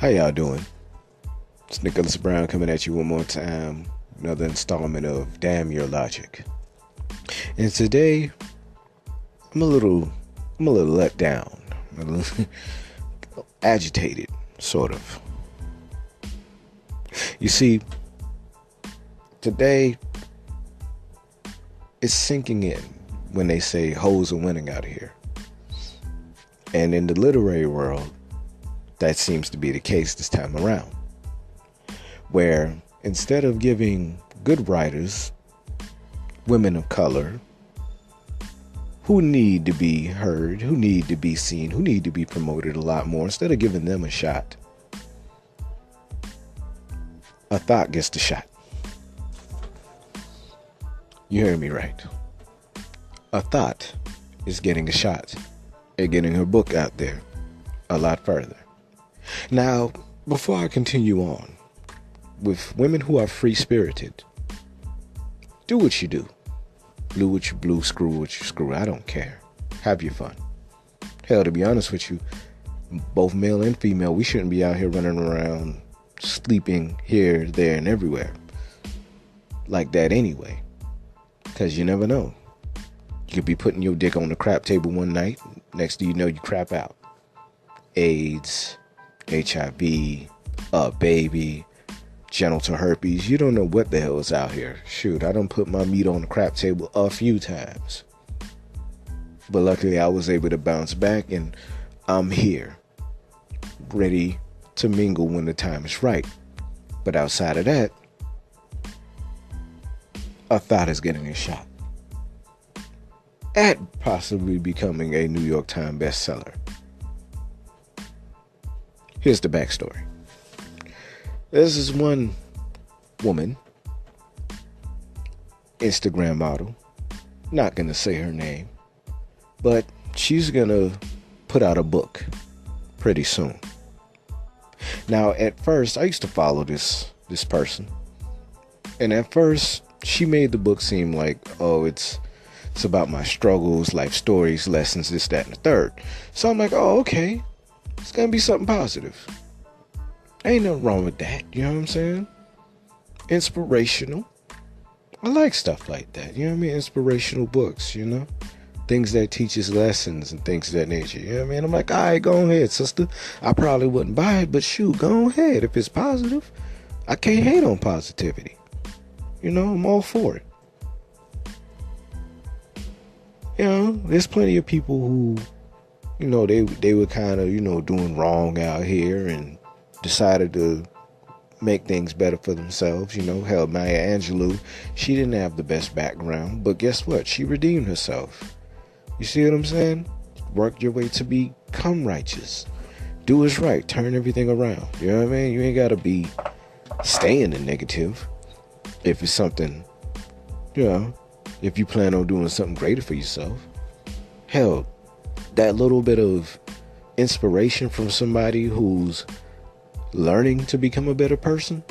How y'all doing? It's Nicholas Brown coming at you one more time. Another installment of Damn Your Logic. And today, I'm a little let down. I'm a little agitated, sort of. You see, today, it's sinking in when they say hoes are winning out here. And in the literary world, that seems to be the case this time around. Where instead of giving good writers, women of color, who need to be heard, who need to be seen, who need to be promoted a lot more, instead of giving them a shot, a Thot gets the shot. You heard me right. A Thot is getting a shot at getting her book out there a lot further. Now, before I continue on, with women who are free-spirited, do what you do. Blue what you blue, screw what you screw. I don't care. Have your fun. Hell, to be honest with you, both male and female, we shouldn't be out here running around sleeping here, there, and everywhere like that anyway. Because you never know. You could be putting your dick on the crap table one night. Next thing you know, you crap out. AIDS, HIV, baby, genital herpes. You don't know what the hell is out here. Shoot, I done put my meat on the crap table a few times. But luckily I was able to bounce back and I'm here, ready to mingle when the time is right. But outside of that, a Thot is getting a shot at possibly becoming a New York Times bestseller. Here's the backstory. This is one woman, Instagram model, not gonna say her name, but she's gonna put out a book pretty soon. Now, at first, I used to follow this person, and at first, she made the book seem like, oh, it's about my struggles, life stories, lessons, this, that, and the third. So I'm like, oh, okay. It's going to be something positive. Ain't nothing wrong with that. You know what I'm saying? Inspirational. I like stuff like that. You know what I mean? Inspirational books, you know? Things that teaches lessons and things of that nature. You know what I mean? I'm like, all right, go ahead, sister. I probably wouldn't buy it, but shoot, go ahead. If it's positive, I can't hate on positivity. You know, I'm all for it. You know, there's plenty of people who, you know, they were kind of, you know, doing wrong out here and decided to make things better for themselves. You know, hell, Maya Angelou, she didn't have the best background, but guess what? She redeemed herself. You see what I'm saying? Work your way to become righteous. Do what's right. Turn everything around. You know what I mean? You ain't got to be staying in the negative if it's something, you know, if you plan on doing something greater for yourself. Hell, that little bit of inspiration from somebody who's learning to become a better person,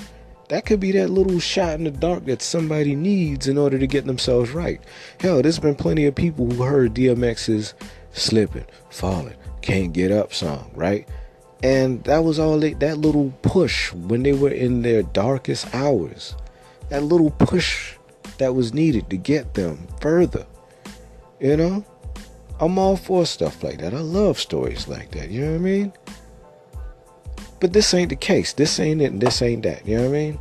that could be that little shot in the dark that somebody needs in order to get themselves right. Hell, there's been plenty of people who heard DMX's Slipping, Falling, Can't Get Up song, right? And that was all that little push when they were in their darkest hours. That little push that was needed to get them further. You know? I'm all for stuff like that. I love stories like that. You know what I mean? But this ain't the case. This ain't it and this ain't that. You know what I mean?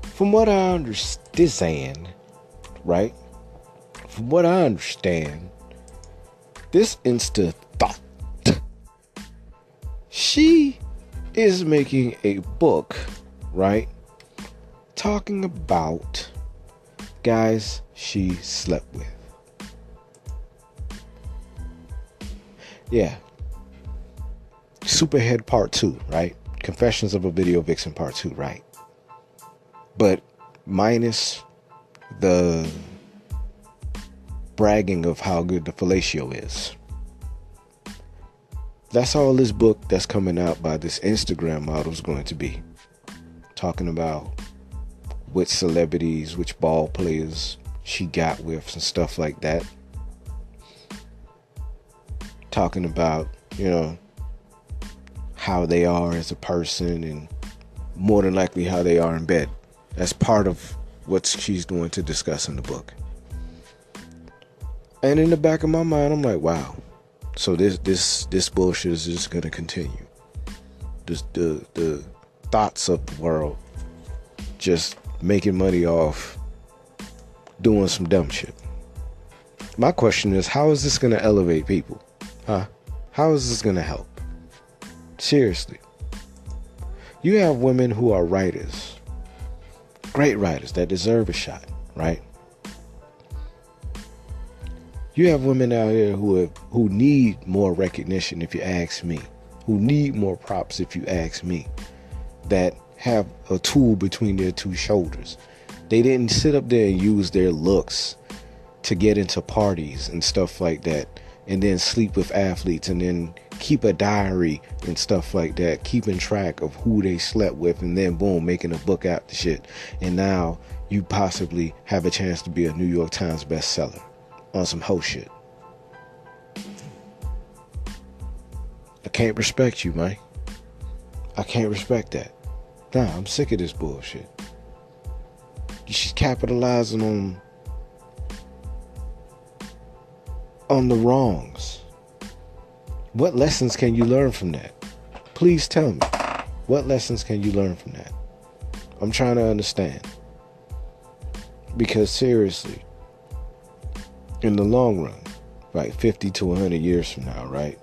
From what I understand, right? From what I understand, this Insta Thot, she is making a book, right? Talking about guys she slept with. Yeah. Superhead Part 2, right? Confessions of a Video Vixen Part 2, right? But minus the bragging of how good the fellatio is. That's all this book that's coming out by this Instagram model is going to be. Talking about which celebrities, which ball players she got with and stuff like that. Talking about, you know, how they are as a person, and more than likely how they are in bed. That's part of what she's going to discuss in the book. And in the back of my mind, I'm like, wow. So this bullshit is just gonna continue. The thoughts of the world just making money off doing some dumb shit. My question is, how is this gonna elevate people? Huh? How is this gonna help? Seriously. You have women who are writers, great writers that deserve a shot, right? You have women out here who need more recognition, if you ask me, who need more props, if you ask me, that have a tool between their two shoulders. They didn't sit up there and use their looks to get into parties and stuff like that, and then sleep with athletes, and then keep a diary and stuff like that, keeping track of who they slept with, and then boom, making a book out the shit. And now you possibly have a chance to be a New York Times bestseller on some hoe shit. I can't respect you, man. I can't respect that. Nah, I'm sick of this bullshit. She's capitalizing on the wrongs. What lessons can you learn from that? Please tell me. What lessons can you learn from that? I'm trying to understand. Because seriously, in the long run, right, 50 to 100 years from now, right,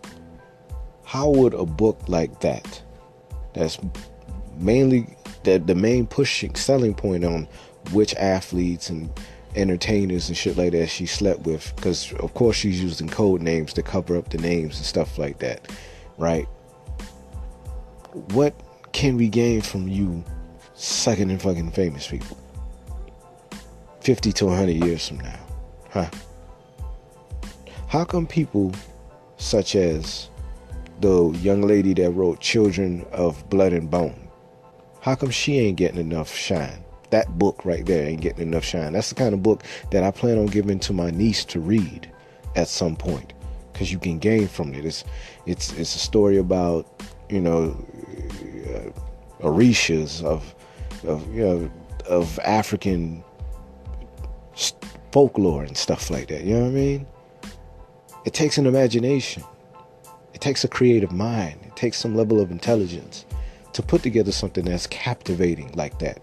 how would a book like that's mainly the main pushing selling point on which athletes and entertainers and shit like that she slept with, because of course she's using code names to cover up the names and stuff like that, right? What can we gain from you sucking in fucking famous people 50 to 100 years from now? Huh? How come people such as the young lady that wrote Children of Blood and Bone, how come she ain't getting enough shine? That book right there ain't getting enough shine. That's the kind of book that I plan on giving to my niece to read at some point, because you can gain from it. It's a story about, Orishas of African folklore and stuff like that. You know what I mean? It takes an imagination. It takes a creative mind. It takes some level of intelligence to put together something that's captivating like that.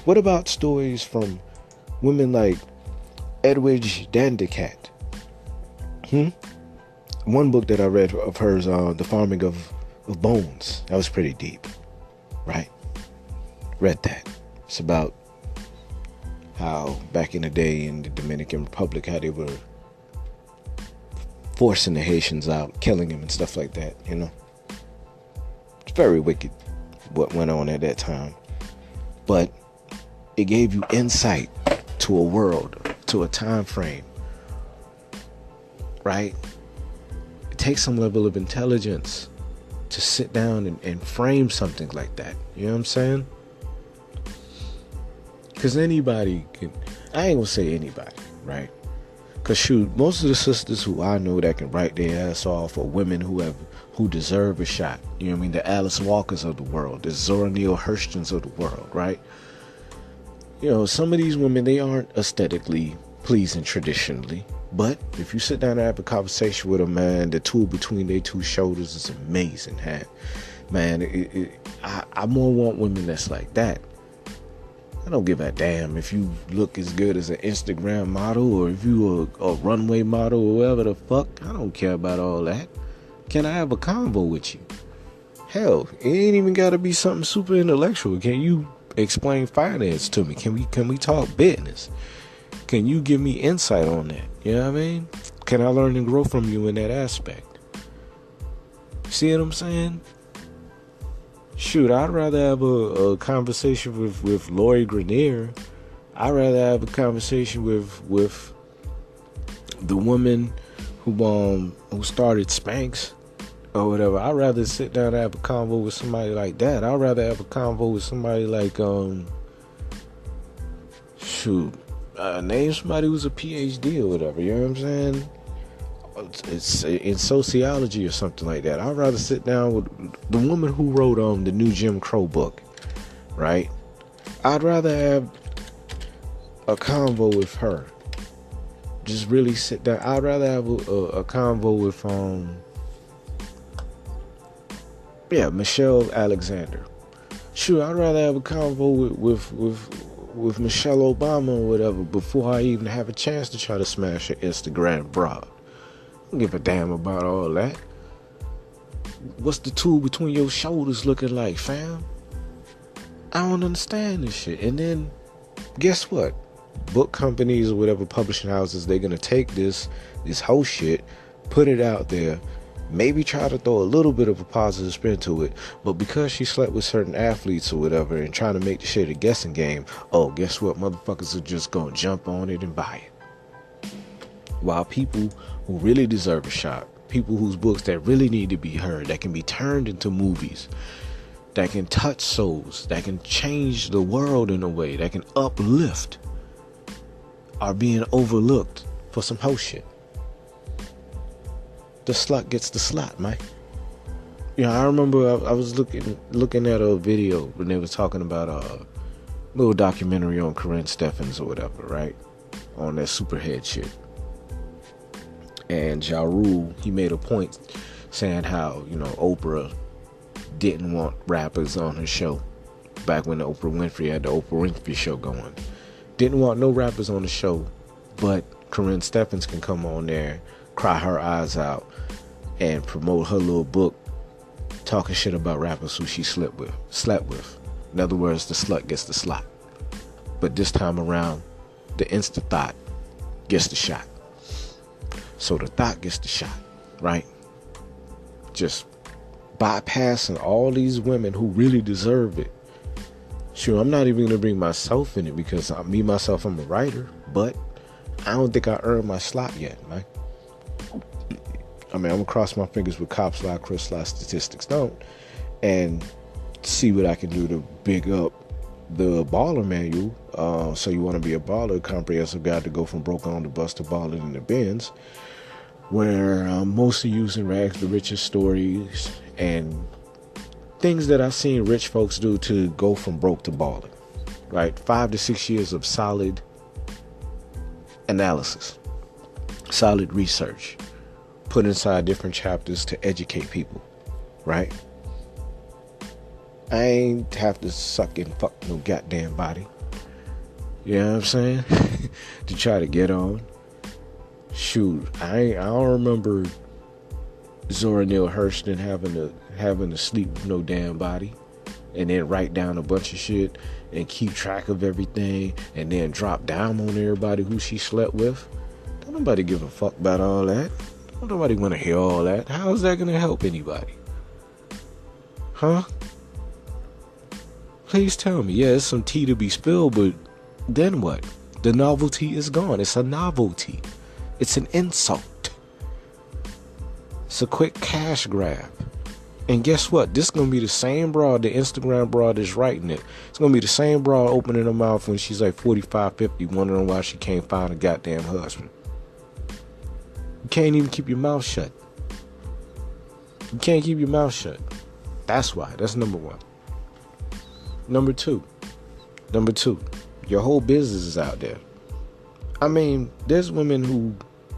What about stories from women like Edwidge Dandicat? One book that I read of hers, The Farming of Bones. That was pretty deep, right? Read that. It's about how back in the day in the Dominican Republic, how they were forcing the Haitians out, killing them and stuff like that, It's very wicked what went on at that time. But it gave you insight to a world, to a time frame, right? It takes some level of intelligence to sit down and frame something like that. You know what I'm saying? Because anybody can, I ain't gonna say anybody, right? Because shoot, most of the sisters who I know that can write their ass off are women who deserve a shot. You know what I mean? The Alice Walkers of the world, the Zora Neale Hurstons of the world, right? Some of these women, they aren't aesthetically pleasing traditionally. But if you sit down and have a conversation with them, man, the tool between their two shoulders is amazing. Man, I more want women that's like that. I don't give a damn if you look as good as an Instagram model or if you a runway model or whatever the fuck. I don't care about all that. Can I have a convo with you? Hell, it ain't even got to be something super intellectual. Can you explain finance to me? Can we talk business? Can you give me insight on that? You know what I mean? Can I learn and grow from you in that aspect? See what I'm saying? Shoot, I'd rather have a conversation with Lori Grenier. I'd rather have a conversation with the woman who started Spanx or whatever. I'd rather sit down and have a convo with somebody like that. I'd rather have a convo with somebody like name somebody who's a PhD or whatever. You know what I'm saying? it's in sociology or something like that. I'd rather sit down with the woman who wrote the new Jim Crow book, right? I'd rather have a convo with her. Just really sit down. I'd rather have a convo with Michelle Alexander. Sure, I'd rather have a convo with Michelle Obama or whatever before I even have a chance to try to smash her Instagram bra. I don't give a damn about all that. What's the tool between your shoulders looking like, fam? I don't understand this shit. And then, guess what? Book companies or whatever publishing houses, they're gonna take this whole shit, put it out there, maybe try to throw a little bit of a positive spin to it, but because she slept with certain athletes or whatever and trying to make the shit a guessing game, oh, guess what? Motherfuckers are just gonna jump on it and buy it. While people who really deserve a shot, people whose books that really need to be heard, that can be turned into movies, that can touch souls, that can change the world in a way, that can uplift, are being overlooked for some hoe shit. The slut gets the slot, man. I remember I was looking at a video when they was talking about a little documentary on Corinne Steffens or whatever, right? On that Superhead shit. And Ja Rule, he made a point saying how, Oprah didn't want rappers on her show back when Oprah Winfrey had the Oprah Winfrey show going. Didn't want no rappers on the show, but Corinne Steffens can come on there, cry her eyes out, and promote her little book talking shit about rappers who she slept with. In other words, the slut gets the slot. But this time around, the Insta Thot gets the shot. So the Thot gets the shot, right? Just bypassing all these women who really deserve it. Sure, I'm not even going to bring myself in it because I'm a writer, but I don't think I earned my slot yet, man. I'm going to cross my fingers with cops lie, Chris lie, statistics don't, and see what I can do to big up the baller manual. So you want to be a baller, comprehensive guide to go from broke on the bus to balling in the Benz, where I'm mostly using rags to riches stories and things that I've seen rich folks do to go from broke to balling, right? 5 to 6 years of solid analysis, solid research, put inside different chapters to educate people, right? I ain't have to suck and fuck no goddamn body. You know what I'm saying? To try to get on. Shoot, I don't remember Zora Neale Hurston having to sleep with no damn body and then write down a bunch of shit and keep track of everything and then drop down on everybody who she slept with. Don't nobody give a fuck about all that. Don't nobody want to hear all that. How is that going to help anybody? Huh? Please tell me. Yeah, there's some tea to be spilled, but then what? The novelty is gone. It's a novelty. It's an insult. It's a quick cash grab. And guess what? This is going to be the same broad, the Instagram broad that's writing it. It's going to be the same broad opening her mouth when she's like 45, 50, wondering why she can't find a goddamn husband. You can't even keep your mouth shut. You can't keep your mouth shut. That's why. That's number one. Number two, your whole business is out there. I mean, there's women who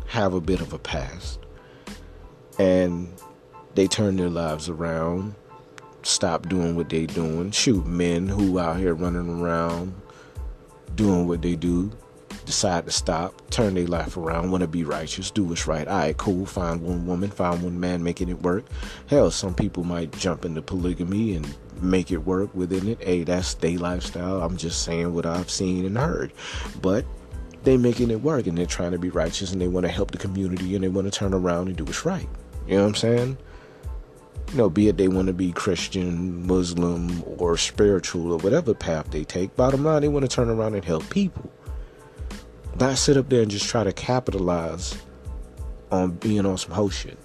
have a bit of a past and they turn their lives around, stop doing what they doing. Shoot, men who out here running around doing what they do, decide to stop, turn their life around, want to be righteous, do what's right. All right, cool, find one woman, find one man making it work. Hell, some people might jump into polygamy and make it work within it. Hey, that's their lifestyle. I'm just saying what I've seen and heard. But they making it work and they're trying to be righteous and they want to help the community and they want to turn around and do what's right. You know what I'm saying? Be it they want to be Christian, Muslim, or spiritual, or whatever path they take. Bottom line, they want to turn around and help people. Not sit up there and just try to capitalize on being on some hoe shit.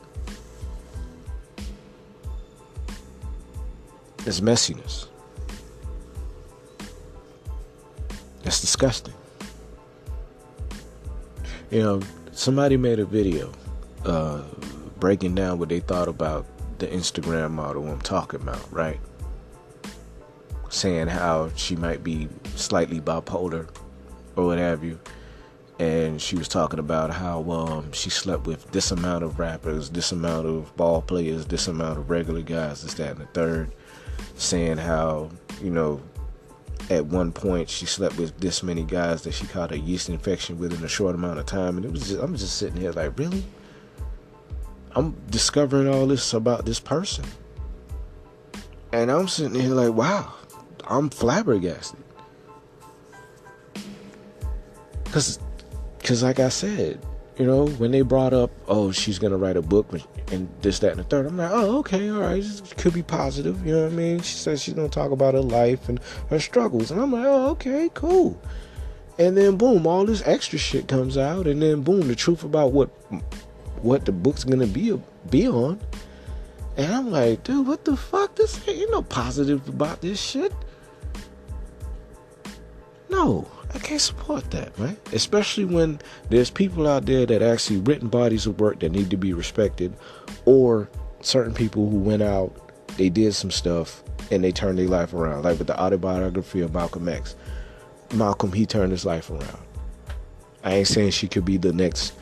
It's messiness. That's disgusting. Somebody made a video breaking down what they thought about the Instagram model I'm talking about, right? Saying how she might be slightly bipolar or what have you. And she was talking about how she slept with this amount of rappers, this amount of ball players, this amount of regular guys, this, that, and the third. Saying how, at one point she slept with this many guys that she caught a yeast infection within a short amount of time. And I'm just sitting here like, really? I'm discovering all this about this person. And I'm sitting here like, wow, I'm flabbergasted. Because like I said, when they brought up, oh, she's going to write a book and this, that, and the third, I'm like, oh, okay, all right, this could be positive, you know what I mean? She says she's going to talk about her life and her struggles. And I'm like, oh, okay, cool. And then, boom, all this extra shit comes out. And then, boom, the truth about what the book's going to be on. And I'm like, dude, what the fuck? This ain't no positive about this shit. No, I can't support that, man. Especially when there's people out there that actually written bodies of work that need to be respected, or certain people who went out, they did some stuff, and they turned their life around. Like with the autobiography of Malcolm X. Malcolm, he turned his life around. I ain't saying she could be the next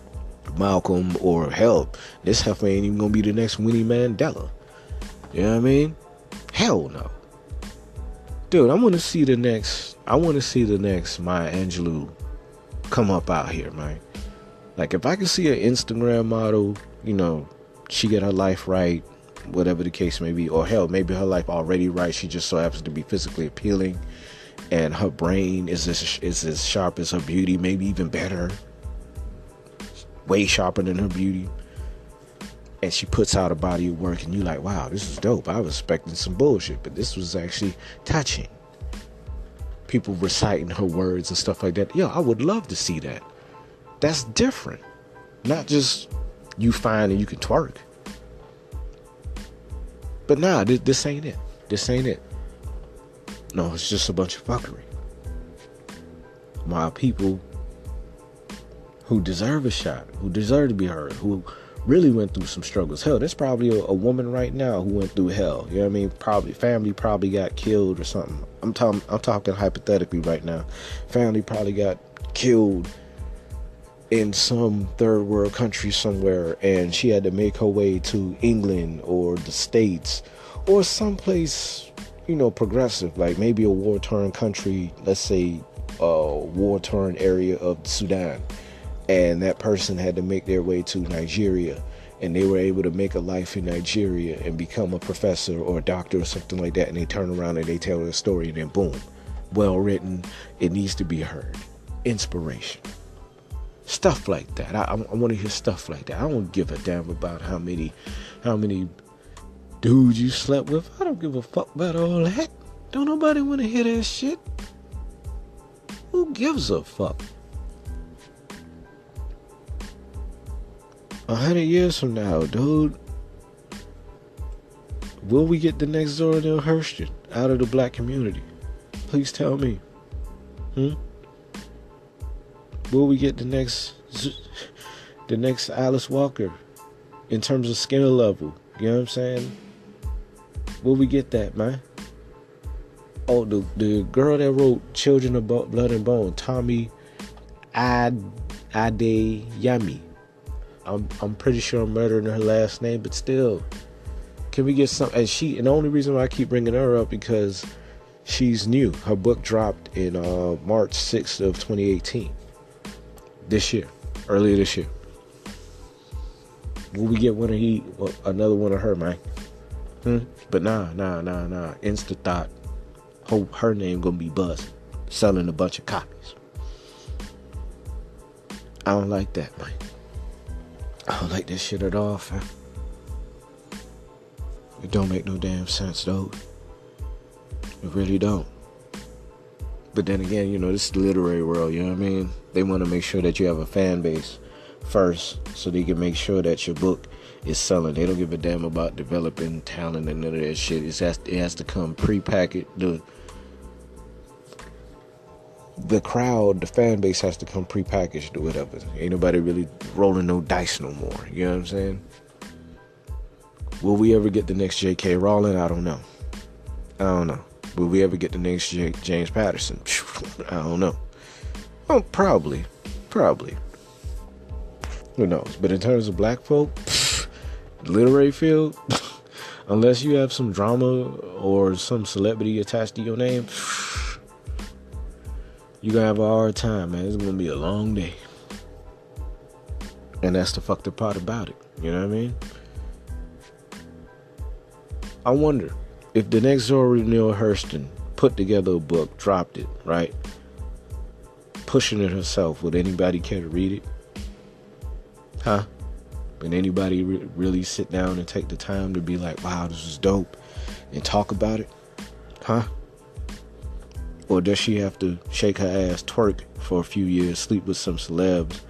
Malcolm, or hell, this heifer ain't even gonna be the next Winnie Mandela. You know what I mean? Hell no. Dude, I want to see the next Maya Angelou come up out here, man. Like, if I can see an Instagram model, she get her life right, whatever the case may be, or hell, maybe her life already right, she just so happens to be physically appealing, and her brain is as sharp as her beauty, maybe even better, way sharper than her beauty, and she puts out a body of work, and you're like, wow, this is dope. I was expecting some bullshit, but this was actually touching. People reciting her words and stuff like that. Yo, I would love to see that. That's different. Not just you fine and you can twerk. But nah, this ain't it. This ain't it. No, it's just a bunch of fuckery. My people who deserve a shot, who deserve to be heard, who really went through some struggles. Hell, there's probably a woman right now who went through hell. You know what I mean? Family probably got killed or something. I'm talking hypothetically right now. Family probably got killed in some third world country somewhere, and she had to make her way to England or the States or someplace, progressive, like maybe a war-torn country, let's say a war-torn area of Sudan. And that person had to make their way to Nigeria, and they were able to make a life in Nigeria and become a professor or a doctor or something like that. And they turn around and they tell their story, and then boom, well written. It needs to be heard. Inspiration, stuff like that. I want to hear stuff like that. I don't give a damn about how many dudes you slept with. I don't give a fuck about all that. Don't nobody want to hear that shit. Who gives a fuck? 100 years from now, dude, will we get the next Zora Neale Hurston out of the black community? Please tell me. Will we get the next Alice Walker in terms of skill level? You know what I'm saying? Will we get that, man? Oh, the girl that wrote Children of Blood and Bone, Tommy Adeyemi. I'm pretty sure I'm murdering her last name, but still, can we get some? And the only reason why I keep bringing her up because she's new. Her book dropped in March 6th of 2018. Earlier this year. Will we get another one of her, man? But nah. Insta Thot. Her name gonna be buzzing, selling a bunch of copies. I don't like that, man. I don't like this shit at all, fam. It don't make no damn sense, though. It really don't. But then again, this is the literary world, you know what I mean? They want to make sure that you have a fan base first so they can make sure that your book is selling. They don't give a damn about developing talent and none of that shit. It has to come pre-packaged. the crowd, the fan base has to come prepackaged or whatever. Ain't nobody really rolling no dice no more. You know what I'm saying? Will we ever get the next J.K. Rowling? I don't know. Will we ever get the next James Patterson? I don't know. Oh, probably. Who knows? But in terms of black folk, literary field, unless you have some drama or some celebrity attached to your name, you're gonna have a hard time, man. It's gonna be a long day. And that's the fucked up part about it. You know what I mean? I wonder if the next Zora Neale Hurston put together a book, dropped it, right? Pushing it herself, would anybody care to read it? Huh? Would anybody really sit down and take the time to be like, wow, this is dope, and talk about it? Huh? Or does she have to shake her ass, twerk for a few years, sleep with some celebs,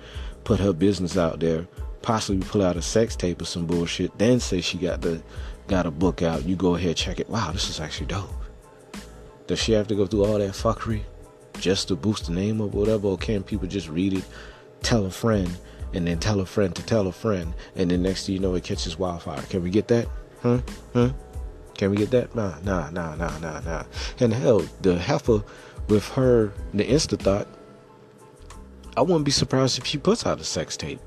put her business out there, possibly pull out a sex tape or some bullshit, then say she got a book out, you go ahead, check it, wow, this is actually dope? Does she have to go through all that fuckery just to boost the name up or whatever? Or can people just read it, tell a friend, and then tell a friend to tell a friend, and then next thing you know, it catches wildfire? Can we get that? Huh? Can we get that? Nah. And hell, the heifer with her, the Thot, I wouldn't be surprised if she puts out a sex tape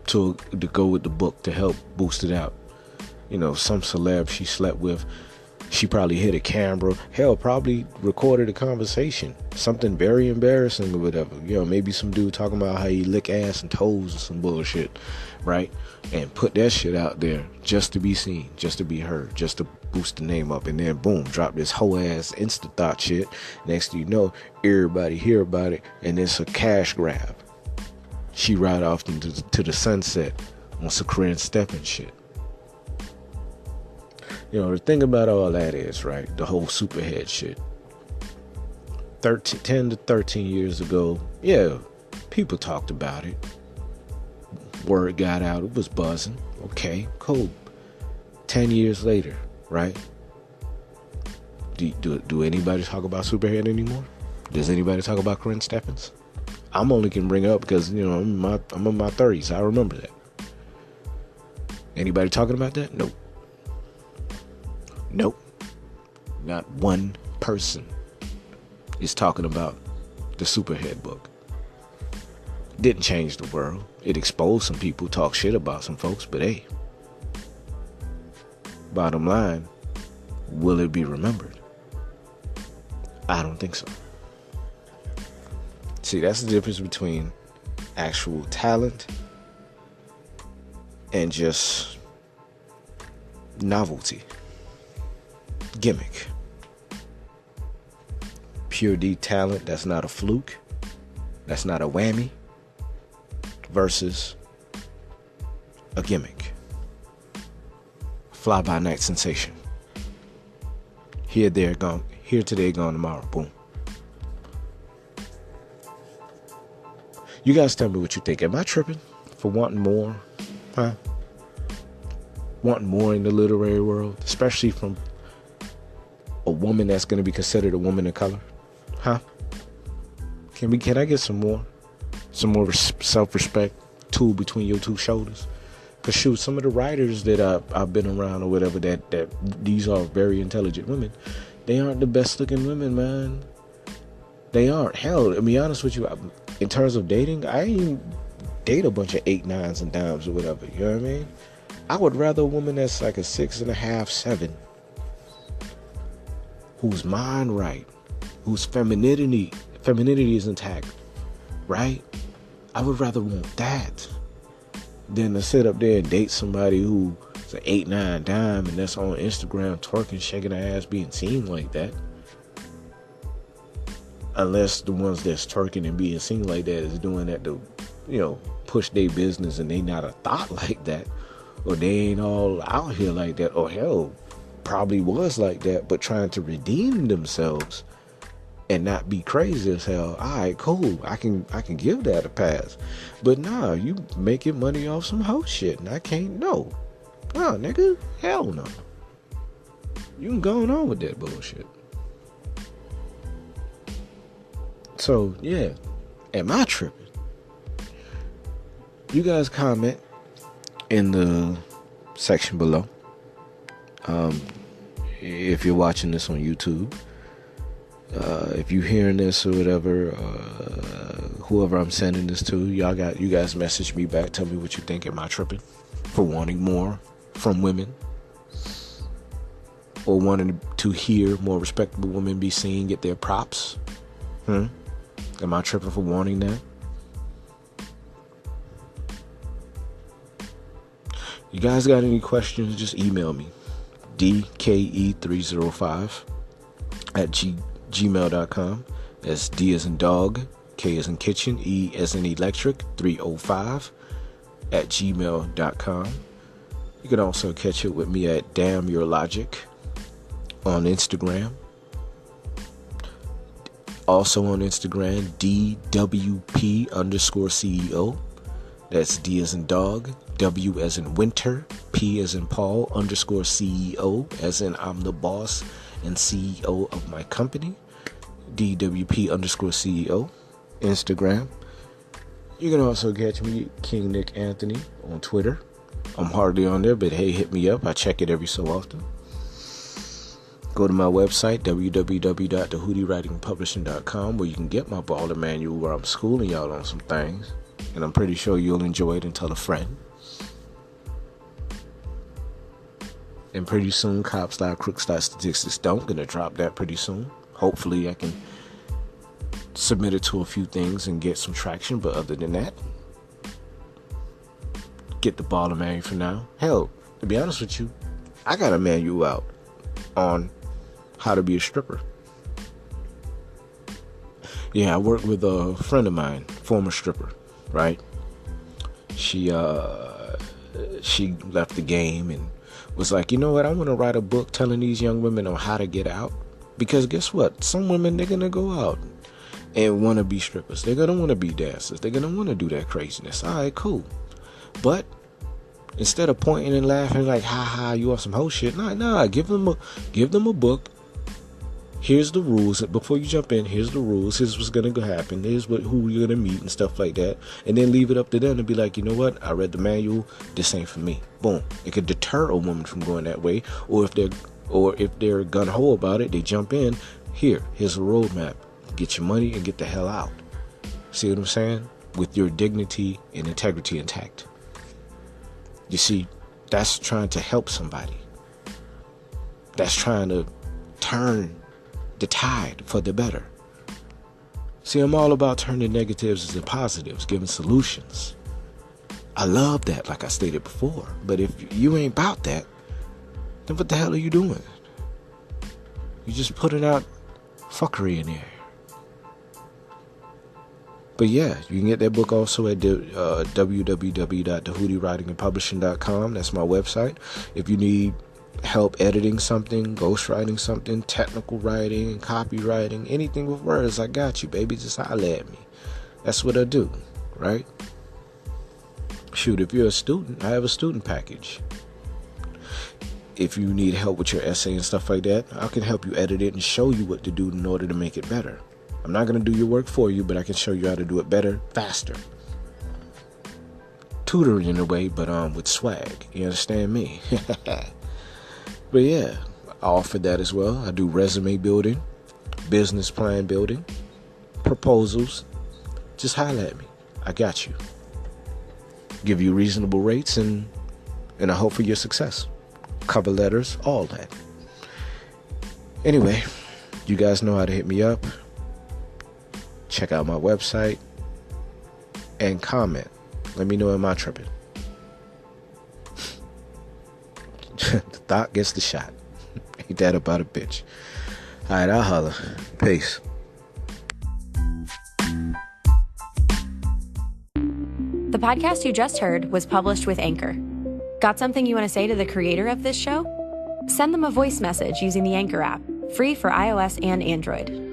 to go with the book to help boost it out. You know, some celeb she slept with, she probably hit a camera, hell, probably recorded a conversation, something very embarrassing or whatever. You know, maybe some dude talking about how he lick ass and toes or some bullshit, right? And put that shit out there just to be seen, just to be heard, just to boost the name up. And then boom, drop this whole ass Thot shit. Next thing you know, everybody hear about it, and it's a cash grab. She ride off to the sunset on some Corinne Steppen shit. You know, the thing about all that is, right, the whole superhead shit. 10 to 13 years ago, yeah, people talked about it. Word got out, it was buzzing. Okay, cool. 10 years later, right? Do anybody talk about superhead anymore? Does anybody talk about Corinne Stephens? I'm only can bring it up because, you know, I'm in my 30s. I remember that. Anybody talking about that? Nope. Not one person is talking about the Superhead book. Didn't change the world. It exposed some people, talk shit about some folks, but hey, bottom line, will it be remembered? I don't think so. See, that's the difference between actual talent and just novelty. Gimmick. Pure D talent, that's not a fluke, that's not a whammy, versus a gimmick. Fly by night sensation. Here, there, gone. Here today, gone tomorrow. Boom. You guys tell me what you think. Am I tripping for wanting more? Huh? Wanting more in the literary world, especially from a woman that's going to be considered a woman of color? Huh? Can I get some more self-respect tool between your two shoulders? Because shoot, some of the writers that I've been around or whatever, that these are very intelligent women, they aren't the best looking women, man. They aren't. Hell, to be honest with you, in terms of dating, I ain't date a bunch of 8, 9s and dimes or whatever. You know what I mean? I would rather a woman that's like a 6.5, 7, whose mind right, whose femininity is intact, right? I would rather want that than to sit up there and date somebody who's an 8, 9 dime and that's on Instagram twerking, shaking her ass, being seen like that. Unless the ones that's twerking and being seen like that is doing that to, you know, push their business and they not a thought like that, or they ain't all out here like that, or hell, probably was like that, but trying to redeem themselves and not be crazy as hell. All right, cool. I can give that a pass. But nah, you making money off some hoe shit, and I can't. No, nigga, hell no. You can go on with that bullshit. So, yeah. Am I tripping? You guys comment in the section below. If you're watching this on YouTube, if you're hearing this or whatever, whoever I'm sending this to, you guys message me back. Tell me what you think. Am I tripping for wanting more from women, or wanting to hear more respectable women be seen, get their props? Am I tripping for wanting that? You guys got any questions? Just email me. DKE305 at gmail.com. That's D as in dog, K as in kitchen, E as in electric, 305 at gmail.com. You can also catch it with me at Damn Your Logic on Instagram. Also on Instagram, DWP_CEO. That's D as in dog, W as in winter, P as in Paul, _CEO, as in I'm the boss and CEO of my company. DWP_CEO, Instagram. You can also catch me, King Nick Anthony, on Twitter. I'm hardly on there, but hey, hit me up. I check it every so often. Go to my website, www.thehoodiewritingpublishing.com, where you can get my baller manual, where I'm schooling y'all on some things. And I'm pretty sure you'll enjoy it, and tell a friend. And pretty soon, Cop Style, Crook Style, Statistics Don't. Gonna drop that pretty soon. Hopefully I can submit it to a few things and get some traction. But other than that, get the baller manual for now. Hell, to be honest with you, I got a manual out on how to be a stripper. Yeah, I work with a friend of mine, former stripper, right? She left the game and was like, you know what, I want to write a book telling these young women on how to get out. Because guess what? Some women, they're going to go out and want to be strippers. They're going to want to be dancers. They're going to want to do that craziness. All right, cool. But instead of pointing and laughing like, ha ha, you on some whole shit. Nah, give them a book. Here's the rules. Before you jump in, here's the rules. Here's what's going to happen. Here's who you're going to meet and stuff like that. And then leave it up to them to be like, you know what? I read the manual. This ain't for me. Boom. It could deter a woman from going that way. Or if they're gun-ho about it, they jump in. Here's a roadmap. Get your money and get the hell out. See what I'm saying? With your dignity and integrity intact. You see, that's trying to help somebody. That's trying to turn the tide for the better. See, I'm all about turning negatives into positives, giving solutions. I love that, like I stated before. But if you ain't about that, then what the hell are you doing? You just putting out fuckery in there. But yeah, you can get that book also at www.thehoodiewritingandpublishing.com. That's my website. If you need help editing something, ghostwriting something, technical writing, copywriting, anything with words, I got you, baby. Just holler at me. That's what I do, right? Shoot, if you're a student, I have a student package. If you need help with your essay and stuff like that, I can help you edit it and show you what to do in order to make it better. I'm not going to do your work for you, but I can show you how to do it better, faster. Tutoring in a way, but with swag. You understand me? But yeah, I offer that as well. I do resume building, business plan building, proposals. Just holler at me. I got you. Give you reasonable rates and I hope for your success. Cover letters, all that. Anyway, you guys know how to hit me up. Check out my website and comment. Let me know, am I tripping? The thought gets the shot. Ain't that about a bitch? All right, I'll holler. Peace. The podcast you just heard was published with Anchor. Got something you want to say to the creator of this show? Send them a voice message using the Anchor app, free for iOS and Android.